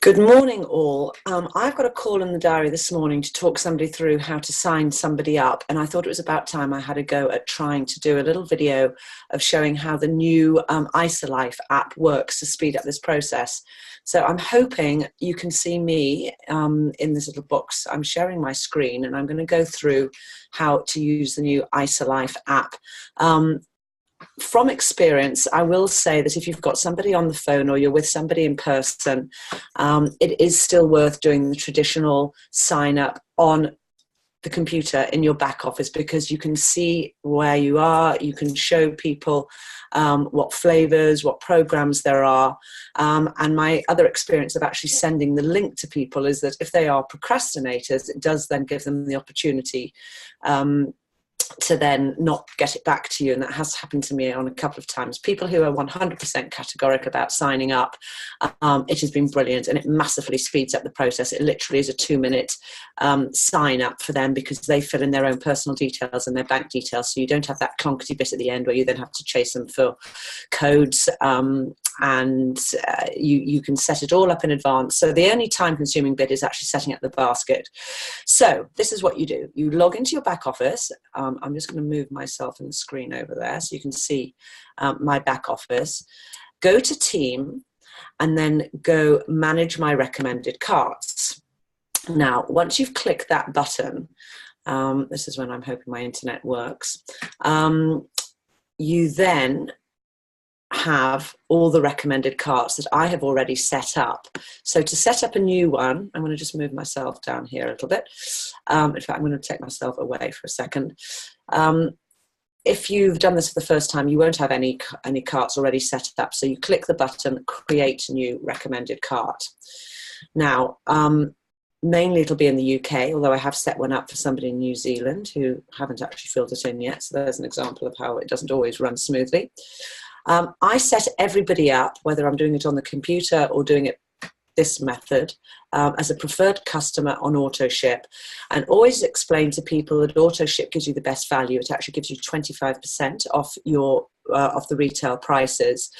Good morning, all. I've got a call in the diary this morning to talk somebody through how to sign somebody up, and I thought it was about time I had a go at trying to do a little video of showing how the new ISALIFE app works to speed up this process. So I'm hoping you can see me in this little box. I'm sharing my screen, and I'm going to go through how to use the new ISALIFE app. From experience, I will say that if you've got somebody on the phone or you're with somebody in person, it is still worth doing the traditional sign up on the computer in your back office, because you can see where you are, you can show people what flavors, what programs there are. And my other experience of actually sending the link to people is that if they are procrastinators, it does then give them the opportunity to then not get it back to you, and that has happened to me on a couple of times. People who are 100% categoric about signing up, it has been brilliant, and it massively speeds up the process. It literally is a 2-minute sign up for them, because they fill in their own personal details and their bank details, so you don't have that clunky bit at the end where you then have to chase them for codes, and you can set it all up in advance. So the only time-consuming bit is actually setting up the basket. So this is what you do. You log into your back office. I'm just going to move myself in the screen over there so you can see my back office. Go to Team and then go Manage My Recommended Carts. Now, once you've clicked that button, this is when I'm hoping my internet works, you then have all the recommended carts that I have already set up. So to set up a new one, I'm going to just move myself down here a little bit. In fact, I'm going to take myself away for a second. If you've done this for the first time, you won't have any carts already set up. So you click the button, Create New Recommended Cart. Now, mainly it'll be in the UK, although I have set one up for somebody in New Zealand who haven't actually filled it in yet. So there's an example of how it doesn't always run smoothly. I set everybody up, whether I'm doing it on the computer or doing it this method, as a preferred customer on AutoShip, and always explain to people that AutoShip gives you the best value. It actually gives you 25% off your of the retail prices,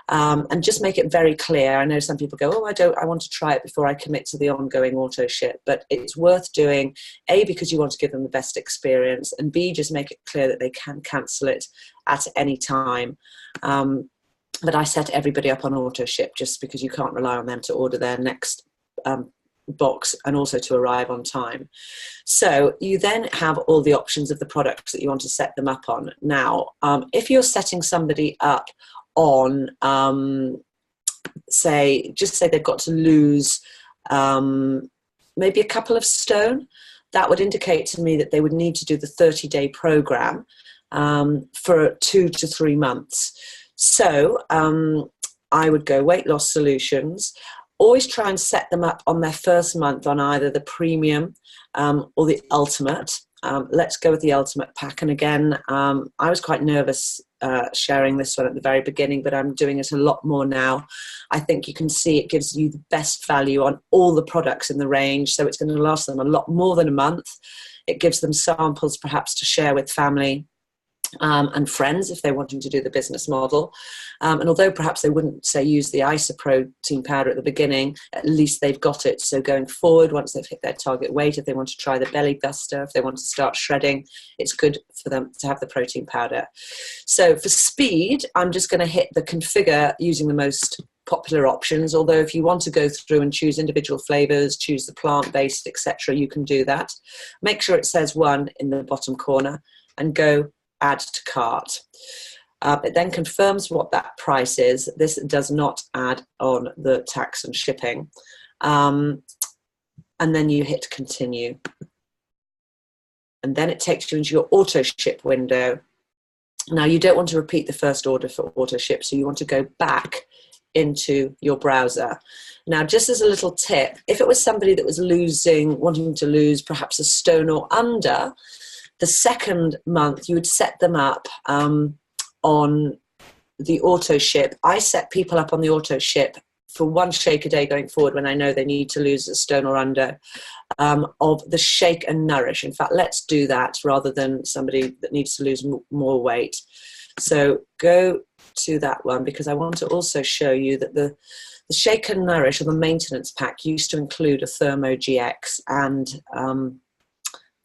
and just make it very clear. I know some people go, I want to try it before I commit to the ongoing AutoShip, but it's worth doing, A, because you want to give them the best experience, and B, just make it clear that they can cancel it at any time. But I set everybody up on AutoShip just because you can't rely on them to order their next box and also to arrive on time. So you then have all the options of the products that you want to set them up on. Now, if you're setting somebody up on, say they've got to lose maybe a couple of stone, that would indicate to me that they would need to do the 30-day program for 2 to 3 months. So I would go Weight Loss Solutions. Always try and set them up on their first month on either the premium or the ultimate. Let's go with the ultimate pack. And again, I was quite nervous sharing this one at the very beginning, but I'm doing it a lot more now. I think you can see it gives you the best value on all the products in the range. So it's going to last them a lot more than a month. It gives them samples perhaps to share with family and friends if they're wanting to do the business model. And although perhaps they wouldn't say use the ISA protein powder at the beginning, at least they've got it. So going forward, once they've hit their target weight, if they want to try the belly buster, if they want to start shredding, it's good for them to have the protein powder. So for speed, I'm just going to hit the configure using the most popular options, although if you want to go through and choose individual flavors, choose the plant-based, etc., you can do that. Make sure it says 1 in the bottom corner and go Add to Cart. It then confirms what that price is. This does not add on the tax and shipping. And then you hit Continue. And then it takes you into your AutoShip window. Now, you don't want to repeat the first order for AutoShip, so you want to go back into your browser. Now, just as a little tip, if it was somebody that was wanting to lose perhaps a stone or under, the second month, you would set them up on the AutoShip. I set people up on the AutoShip for 1 shake a day going forward when I know they need to lose a stone or under, of the Shake and Nourish. In fact, let's do that rather than somebody that needs to lose more weight. So go to that one because I want to also show you that the Shake and Nourish, or the maintenance pack, used to include a Thermo GX and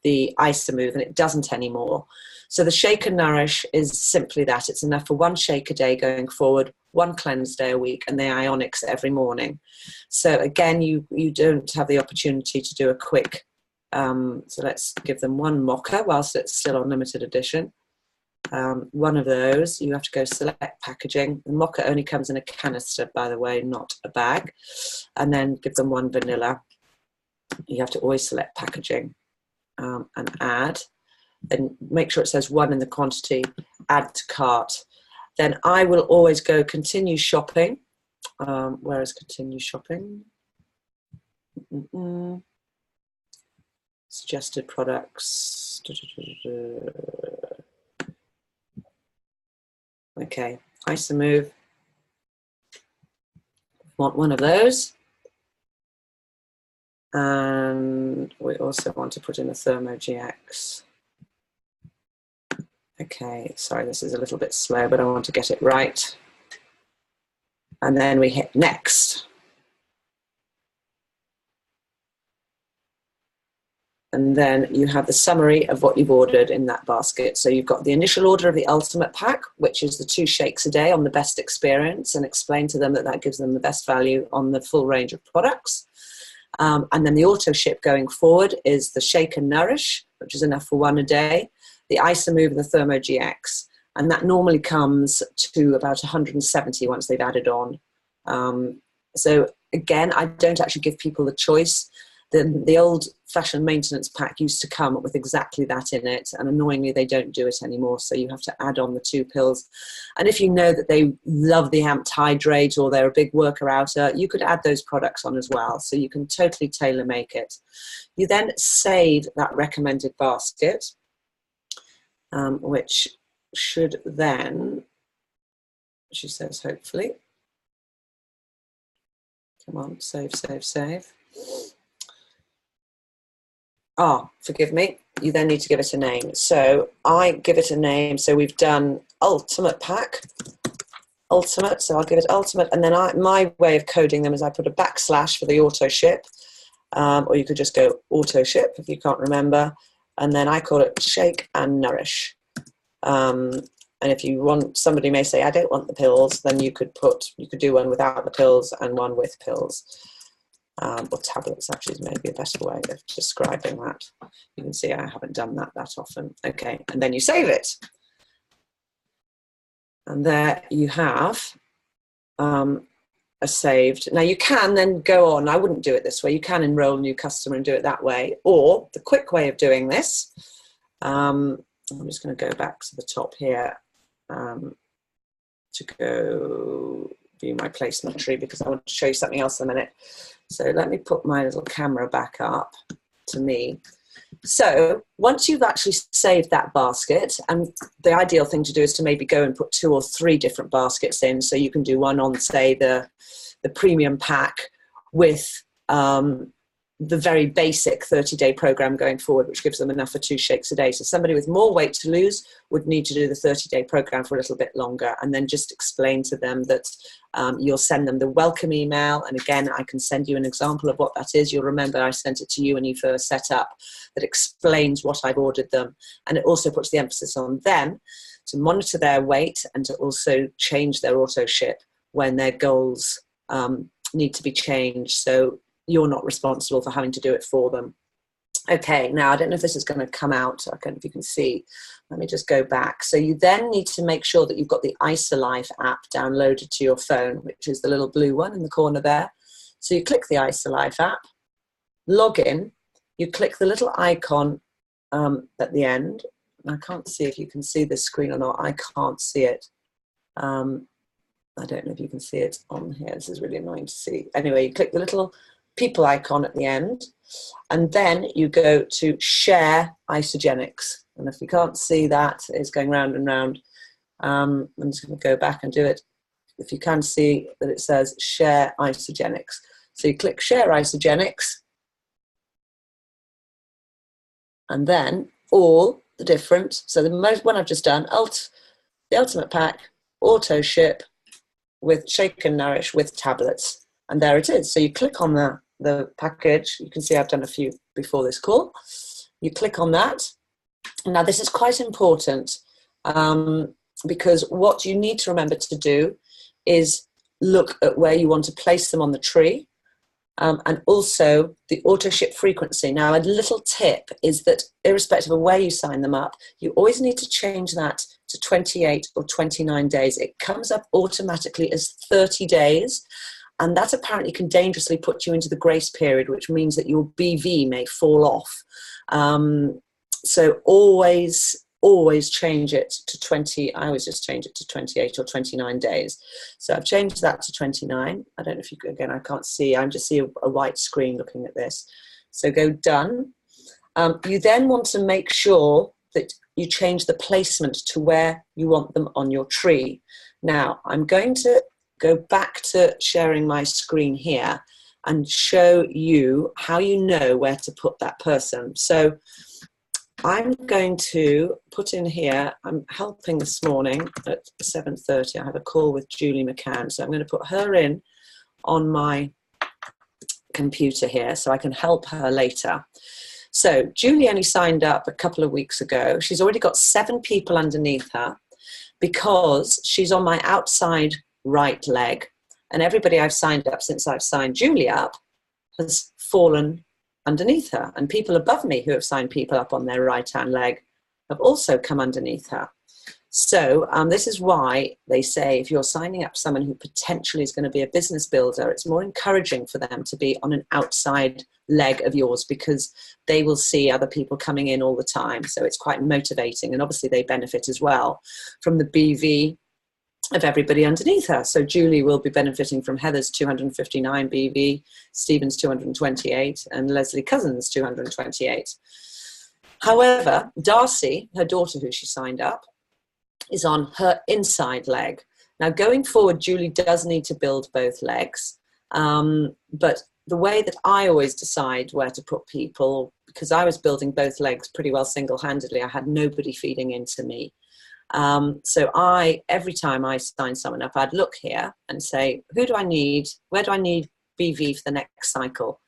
the ISAMove, and it doesn't anymore. So the Shake and Nourish is simply that. It's enough for 1 shake a day going forward, 1 cleanse day a week, and the ionics every morning. So again, you don't have the opportunity to do a quick, so let's give them 1 mocha whilst it's still on limited edition. 1 of those. You have to go select packaging. The mocha only comes in a canister, by the way, not a bag. And then give them 1 vanilla. You have to always select packaging and add. And make sure it says 1 in the quantity, add to cart. Then I will always go continue shopping. Where is continue shopping? Suggested products. Okay, ISAMove. Want 1 of those. And we also want to put in a Thermo GX. Okay, sorry, this is a little bit slow, but I want to get it right. And then we hit next. And then you have the summary of what you've ordered in that basket. So you've got the initial order of the Ultimate Pack, which is the 2 shakes a day on the best experience, and explain to them that that gives them the best value on the full range of products. And then the auto ship going forward is the Shake and Nourish, which is enough for 1 a day, the ISAMove and the Thermo GX. And that normally comes to about 170 once they've added on. So again, I don't actually give people the choice. The old-fashioned maintenance pack used to come with exactly that in it, and annoyingly they don't do it anymore, so you have to add on the 2 pills. And if you know that they love the amped hydrate or they're a big worker outer, you could add those products on as well, so you can totally tailor-make it. You then save that recommended basket, which should then, she says hopefully, come on, save, save, save. Forgive me, you then need to give it a name. So I give it a name. So we've done Ultimate Pack, Ultimate, so I'll give it Ultimate. And then my way of coding them is I put a / for the auto ship, or you could just go auto ship if you can't remember. And then I call it Shake and Nourish. And if you want, somebody may say, I don't want the pills, then you could do 1 without the pills and 1 with pills. Or tablets, actually, is maybe a better way of describing that. You can see I haven't done that often. Okay, and then you save it. And there you have a saved. Now you can then go on, I wouldn't do it this way, you can enroll a new customer and do it that way. Or the quick way of doing this, I'm just going to go back to the top here to go view my placement tree because I want to show you something else in a minute. So let me put my little camera back up to me. So once you've actually saved that basket, and the ideal thing to do is to maybe go and put 2 or 3 different baskets in, so you can do one on, say, the premium pack with the very basic 30-day program going forward, which gives them enough for 2 shakes a day. So somebody with more weight to lose would need to do the 30-day program for a little bit longer, and then just explain to them that you'll send them the welcome email. And again, I can send you an example of what that is. You'll remember I sent it to you when you first set up, that explains what I've ordered them. And it also puts the emphasis on them to monitor their weight and to also change their auto ship when their goals need to be changed. So you're not responsible for having to do it for them. Okay, now I don't know if this is going to come out. I don't know if you can see. Let me just go back. So you then need to make sure that you've got the ISALIFE app downloaded to your phone, which is the little blue one in the corner there. So you click the ISALIFE app, log in, you click the little icon at the end. I can't see if you can see this screen or not. I can't see it. I don't know if you can see it on here. This is really annoying to see. Anyway, you click the little people icon at the end, and then you go to share isogenics. And if you can't see that, it's going round and round. I'm just going to go back and do it. If you can see that it says share isogenics. So you click share isogenics, and then all the different, so the most one I've just done, the Ultimate Pack, auto ship with Shake and Nourish with tablets. And there it is. So you click on the package. You can see I've done a few before this call. You click on that. Now this is quite important because what you need to remember to do is look at where you want to place them on the tree. And also the auto ship frequency. Now, a little tip is that irrespective of where you sign them up, you always need to change that to 28 or 29 days. It comes up automatically as 30 days, and that apparently can dangerously put you into the grace period, which means that your BV may fall off. So always change it to 20. I always just change it to 28 or 29 days. So I've changed that to 29. I don't know if you, again, I can't see. I'm just seeing a white screen looking at this. So go done. You then want to make sure that you change the placement to where you want them on your tree. Now, I'm going to go back to sharing my screen here and show you how you know where to put that person. So I'm going to put in here, I'm helping this morning at 7:30. I have a call with Julie McCann. So I'm going to put her in on my computer here so I can help her later. So Julie only signed up a couple of weeks ago. She's already got 7 people underneath her because she's on my outside right leg. And everybody I've signed up since I've signed Julie up has fallen underneath her, and people above me who have signed people up on their right hand leg have also come underneath her. So this is why they say if you're signing up someone who potentially is going to be a business builder, it's more encouraging for them to be on an outside leg of yours because they will see other people coming in all the time. So it's quite motivating, and obviously they benefit as well from the BV of everybody underneath her. So Julie will be benefiting from Heather's 259 BV, Stephen's 228, and Leslie Cousins' 228. However, Darcy, her daughter who she signed up, is on her inside leg. Now going forward, Julie does need to build both legs, but the way that I always decide where to put people, because I was building both legs pretty well single-handedly, I had nobody feeding into me. So every time I sign someone up, I'd look here and say, who do I need? Where do I need BV for the next cycle?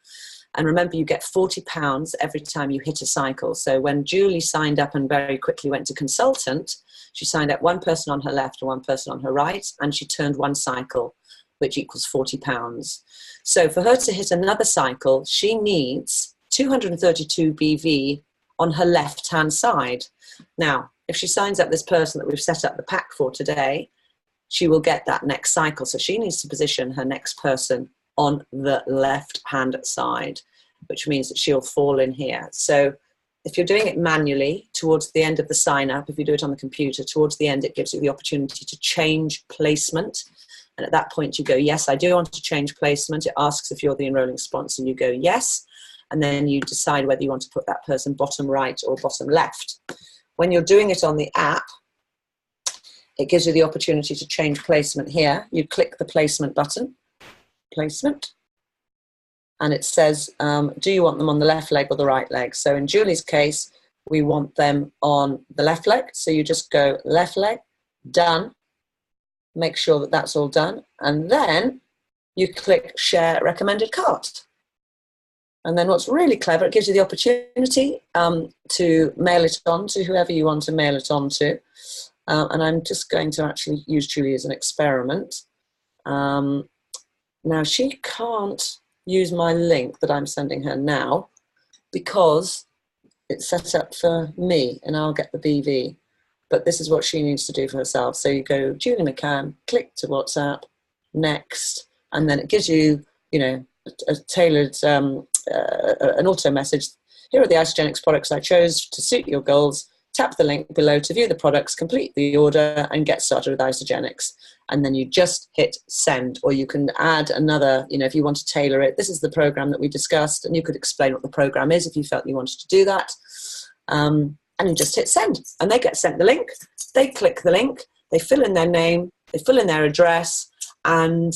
And remember, you get £40 every time you hit a cycle. So when Julie signed up and very quickly went to consultant, she signed up one person on her left and one person on her right, and she turned one cycle, which equals £40. So for her to hit another cycle, she needs 232 BV on her left-hand side. Now, if she signs up this person that we've set up the pack for today, she will get that next cycle. So she needs to position her next person on the left-hand side, which means that she'll fall in here. So if you're doing it manually towards the end of the sign up, if you do it on the computer, towards the end, it gives you the opportunity to change placement. And at that point you go, yes, I do want to change placement. It asks if you're the enrolling sponsor, and you go, yes. And then you decide whether you want to put that person bottom right or bottom left. When you're doing it on the app, it gives you the opportunity to change placement here. You click the placement button, placement, and it says, do you want them on the left leg or the right leg? So in Julie's case, we want them on the left leg. So you just go left leg, done, make sure that that's all done. And then you click share recommended cart. And then what's really clever, it gives you the opportunity to mail it on to whoever you want to mail it on to. And I'm just going to actually use Julie as an experiment. Now, she can't use my link that I'm sending her now because it's set up for me and I'll get the BV. But this is what she needs to do for herself. So you go, Julie McCann, click to WhatsApp, next, and then it gives you, a tailored, an auto message. Here are the Isagenix products I chose to suit your goals. Tap the link below to view the products, complete the order, and get started with Isagenix. And then you just hit send, or you can add another, if you want to tailor it. This is the program that we discussed, and you could explain what the program is if you felt you wanted to do that. And you just hit send, and they get sent the link. They click the link, they fill in their name, they fill in their address, and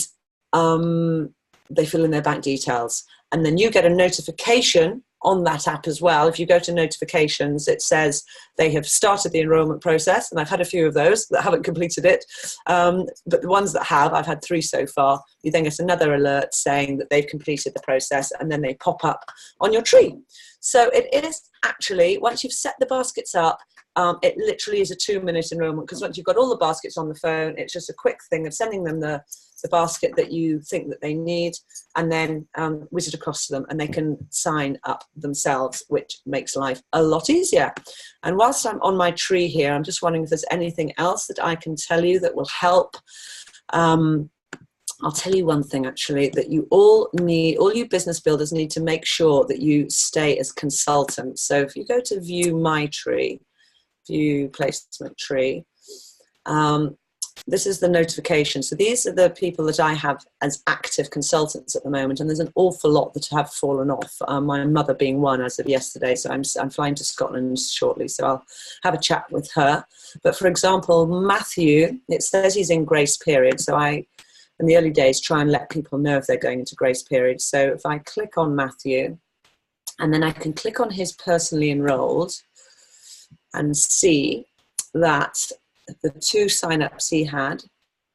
they fill in their bank details. And then you get a notification on that app as well. If you go to notifications, it says they have started the enrollment process, and I've had a few of those that haven't completed it, but the ones that have, I've had 3 so far. You then get another alert saying that they've completed the process, and then they pop up on your tree. So it is actually, once you've set the baskets up, it literally is a 2-minute enrollment, because once you've got all the baskets on the phone, it's just a quick thing of sending them the basket that you think that they need, and then whiz it across to them, and they can sign up themselves, which makes life a lot easier. And whilst I'm on my tree here, I'm just wondering if there's anything else that I can tell you that will help. I'll tell you one thing, actually, that you all you business builders need to make sure that you stay as consultants. So if you go to view my tree, view placement tree, this is the notification. So these are the people that I have as active consultants at the moment, and there's an awful lot that have fallen off. My mother being one as of yesterday, so I'm flying to Scotland shortly, so I'll have a chat with her. But for example, Matthew, it says he's in grace period, so I, in the early days, try and let people know if they're going into grace period. So if I click on Matthew, and then I can click on his personally enrolled and see that the 2 sign-ups he had,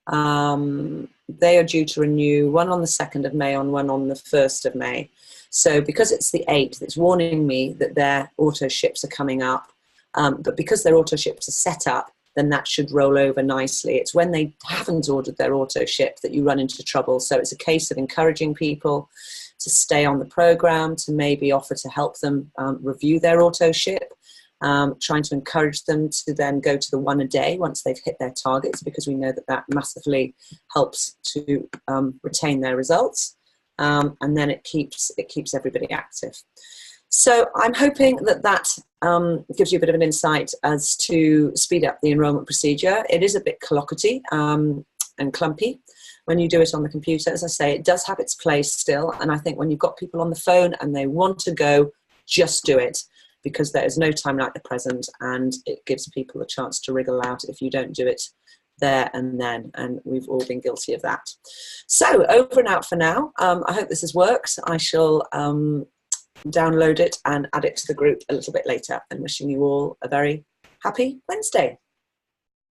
they are due to renew, one on the 2nd of May and one on the 1st of May. So because it's the 8th, it's warning me that their auto ships are coming up. But because their auto ships are set up, then that should roll over nicely. It's when they haven't ordered their auto ship that you run into trouble. So it's a case of encouraging people to stay on the program, to maybe offer to help them review their auto ship. Trying to encourage them to then go to the 1 a day once they've hit their targets, because we know that that massively helps to retain their results, and then it keeps everybody active. So I'm hoping that gives you a bit of an insight as to speed up the enrolment procedure. It is a bit clockety and clumpy when you do it on the computer. As I say, it does have its place still, and I think when you've got people on the phone and they want to go, just do it, because there is no time like the present, and it gives people a chance to wriggle out if you don't do it there and then, and we've all been guilty of that. So over and out for now. I hope this has worked. I shall download it and add it to the group a little bit later, and wishing you all a very happy Wednesday.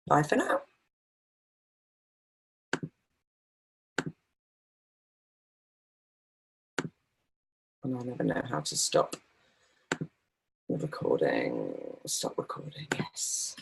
Bye for now. And I never know how to stop recording. Stop recording, yes.